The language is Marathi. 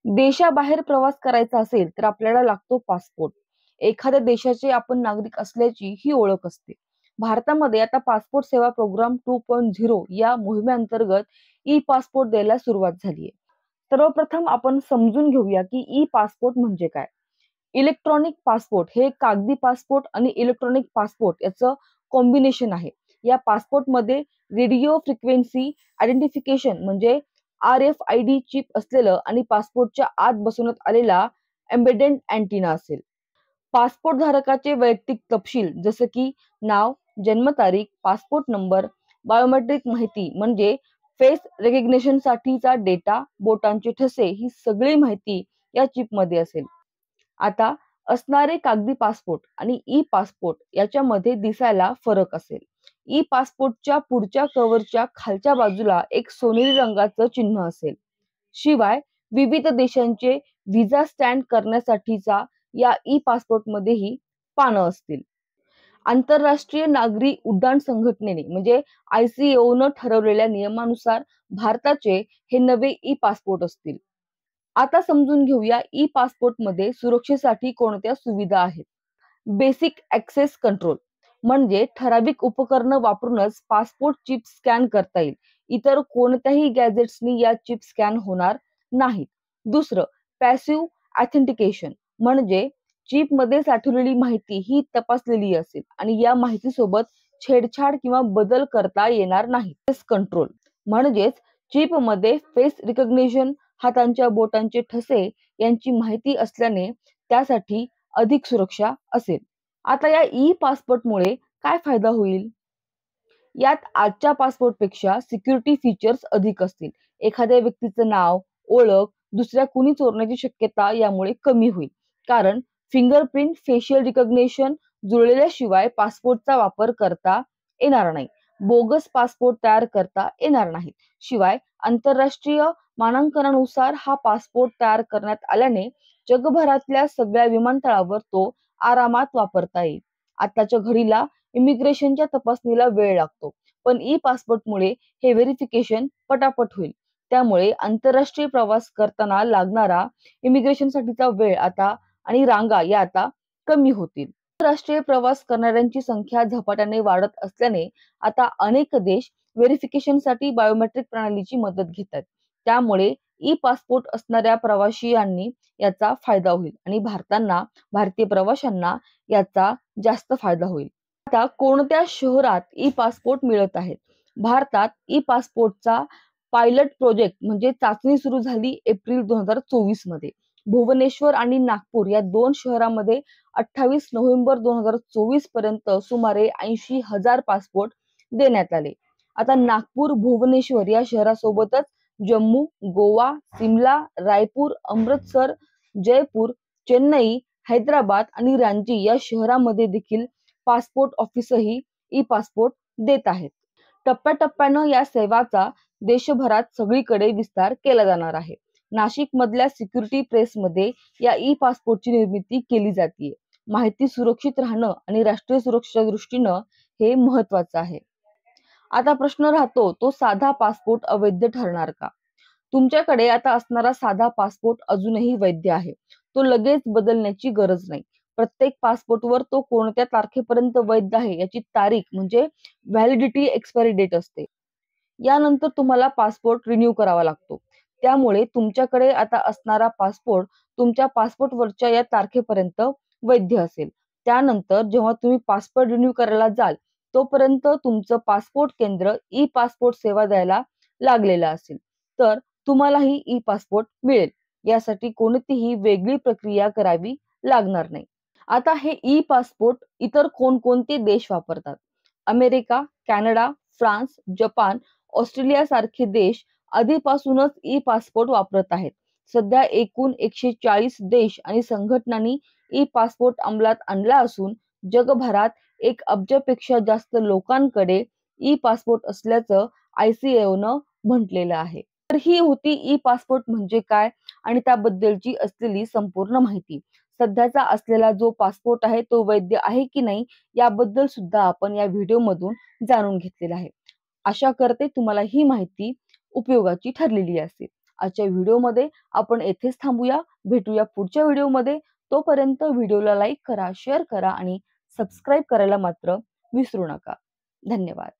देशाबाहेर प्रवास करायचा असेल तर आपल्याला लागतो पासपोर्ट. एखाद्या देशाचे आपण नागरिक असल्याची ही ओळख असते. भारतामध्ये आता पासपोर्ट सेवा प्रोग्राम 2.0 या मोहिमेअंतर्गत ई पासपोर्ट द्यायला सुरुवात झाली आहे. सर्वप्रथम आपण समजून घेऊया की ई पासपोर्ट म्हणजे काय. इलेक्ट्रॉनिक पासपोर्ट हे कागदी पासपोर्ट आणि इलेक्ट्रॉनिक पासपोर्ट याचं कॉम्बिनेशन आहे. या पासपोर्टमध्ये रेडिओ फ्रिक्वेन्सी आयडेंटिफिकेशन म्हणजे RFID चिप असलेलं आणि पासपोर्टच्या आत बसवण्यात आलेला एम्बेडेड अँटिना असेल. पासपोर्ट धारकाचे वैयक्तिक तपशील जसे की नाव, जन्मतारीख, पासपोर्ट नंबर, बायोमेट्रिक माहिती म्हणजे फेस रेकग्निशन साठीचा डेटा, बोटांचे ठसे ही सगळी माहिती या चिपमध्ये असेल. आता असणारे कागदी पासपोर्ट आणि ई पासपोर्ट याच्यामध्ये दिसायला फरक असेल. ई पासपोर्टच्या पुढच्या कव्हरच्या खालच्या बाजूला एक सोनेरी रंगाचं चिन्ह असेल. शिवाय विविध देशांचे व्हिसा स्टॅम्प करण्यासाठीचा या ई पासपोर्ट मध्येही पानं असतील. आंतरराष्ट्रीय नागरी उड्डाण संघटनेने म्हणजे ICAO न ठरवलेल्या नियमानुसार भारताचे हे नवे ई पासपोर्ट असतील. आता समजून घेऊया ई पासपोर्ट मध्ये सुरक्षेसाठी कोणत्या सुविधा आहेत. बेसिक ऍक्सेस कंट्रोल म्हणजे ठराविक उपकरण वापरूनच पासपोर्ट चिप स्कॅन करता येईल. इतर कोणत्याही गॅजेट्सनी या चिप स्कॅन होणार नाहीत. दुसरं, पॅसिव्ह ऑथेंटिकेशन म्हणजे चिप मध्ये साठवलेली माहिती ही तपासलेली असेल आणि या माहितीसोबत छेडछाड किंवा बदल करता येणार नाही. कंट्रोल म्हणजेच चिप मध्ये फेस रिकग्निशन, हातांच्या बोटांचे ठसे यांची माहिती असल्याने त्यासाठी अधिक सुरक्षा असेल. आता या ई पासपोर्टमुळे काय फायदा होईल. यात आजच्या पासपोर्टपेक्षा सिक्युरिटी फीचर्स अधिक असतील. एखाद्या व्यक्तीचं नाव, ओळख दुसऱ्या कुणी चोरण्याची शक्यता यामुळे कमी होईल. कारण फिंगरप्रिंट, फेशियल रिकग्निशन जुळलेल्याशिवाय पासपोर्टचा वापर करता येणार नाही. बोगस पासपोर्ट तयार करता येणार नाहीत. शिवाय आंतरराष्ट्रीय मानांकनानुसार हा पासपोर्ट तयार करण्यात आल्याने जगभरातल्या सगळ्या विमानतळावर तो आरामात वापरता येईल. आताच्या घडीला इमिग्रेशनच्या तपासणीला वेळ लागतो, पण ई पासपोर्टमुळे हे व्हेरिफिकेशन पटापट होईल. त्यामुळे आंतरराष्ट्रीय प्रवास करताना लागणारा इमिग्रेशनसाठीचा वेळ आता आणि रांगा या आता कमी होतील. आंतरराष्ट्रीय प्रवास करणाऱ्यांची संख्या झपाट्याने वाढत असल्याने आता अनेक देश व्हेरिफिकेशनसाठी बायोमेट्रिक प्रणालीची मदत घेतात. त्यामुळे ई पासपोर्ट असणाऱ्या प्रवाशांनी याचा फायदा होईल आणि भारतीय प्रवाशांना याचा जास्त फायदा होईल. आता कोणत्या शहरात ई पासपोर्ट मिळत आहेत. भारतात ई पासपोर्टचा पायलट प्रोजेक्ट म्हणजे चाचणी सुरू झाली एप्रिल 2024 मध्ये. भुवनेश्वर आणि नागपूर या दोन शहरांमध्ये 28 नोव्हेंबर 2024 पर्यंत सुमारे 80,000 पासपोर्ट देण्यात आले. आता नागपूर, भुवनेश्वर या शहरासोबतच जम्मू, गोवा, सिमला, रायपूर, अमृतसर, जयपूर, चेन्नई, हैदराबाद आणि रांची या शहरांमध्ये देखील पासपोर्ट ऑफिसही ई पासपोर्ट देत आहेत. टप्प्याटप्प्यानं या सेवाचा देशभरात सगळीकडे विस्तार केला जाणार आहे. नाशिक मधल्या सिक्युरिटी प्रेसमध्ये या ई पासपोर्टची निर्मिती केली जाते. माहिती सुरक्षित राहणं आणि राष्ट्रीय सुरक्षेच्या दृष्टीनं हे महत्वाचं आहे. आता प्रश्न राहतो तो साधा पासपोर्ट अवैध ठरणार का. तुमच्याकडे आता असणारा साधा पासपोर्ट अजूनही वैध आहे. तो लगेच बदलण्याची गरज नाही. प्रत्येक पासपोर्टवर तो कोणत्या तारखेपर्यंत वैध आहे याची तारीख म्हणजे व्हॅलिडिटी एक्सपायरी डेट असते. यानंतर तुम्हाला पासपोर्ट रिन्यू करावा लागतो. त्यामुळे तुमच्याकडे आता असणारा पासपोर्ट तुमच्या पासपोर्टवरच्या या तारखेपर्यंत वैध असेल. त्यानंतर जेव्हा तुम्ही पासपोर्ट रिन्यू करायला जाल तोपर्यंत तुमचं पासपोर्ट केंद्र ई पासपोर्ट सेवा द्यायला लागलेलं असेल तर तुम्हालाही ई पासपोर्ट मिळेल. यासाठी कोणतीही वेगळी प्रक्रिया करावी लागणार नाही. आता हे ई पासपोर्ट इतर कोणकोणते देश वापरतात. America, Canada, France, Japan, Australia सारखे देश आधीपासूनच ई पासपोर्ट वापरत आहेत. सध्या एकूण 140 देश आणि संघटनांनी ई पासपोर्ट अंमलात आणला असून जगभरात 1 अब्जापेक्षा जास्त लोकांकडे ई पासपोर्ट असल्याचं ICAO न म्हटलेलं आहे. तर ही होती ई पासपोर्ट म्हणजे काय आणि त्याबद्दलची असलेली संपूर्ण माहिती. सध्याचा असलेला जो पासपोर्ट आहे तो वैध आहे की नाही याबद्दल सुद्धा आपण या व्हिडिओमधून जाणून घेतलेला आहे. आशा करते तुम्हाला ही माहिती उपयोगाची ठरलेली असेल. आजच्या व्हिडिओमध्ये आपण येथेच थांबूया. भेटूया पुढच्या व्हिडिओमध्ये. तोपर्यंत व्हिडिओला लाईक करा, शेअर करा आणि सबस्क्राईब करायला मात्र विसरू नका. धन्यवाद.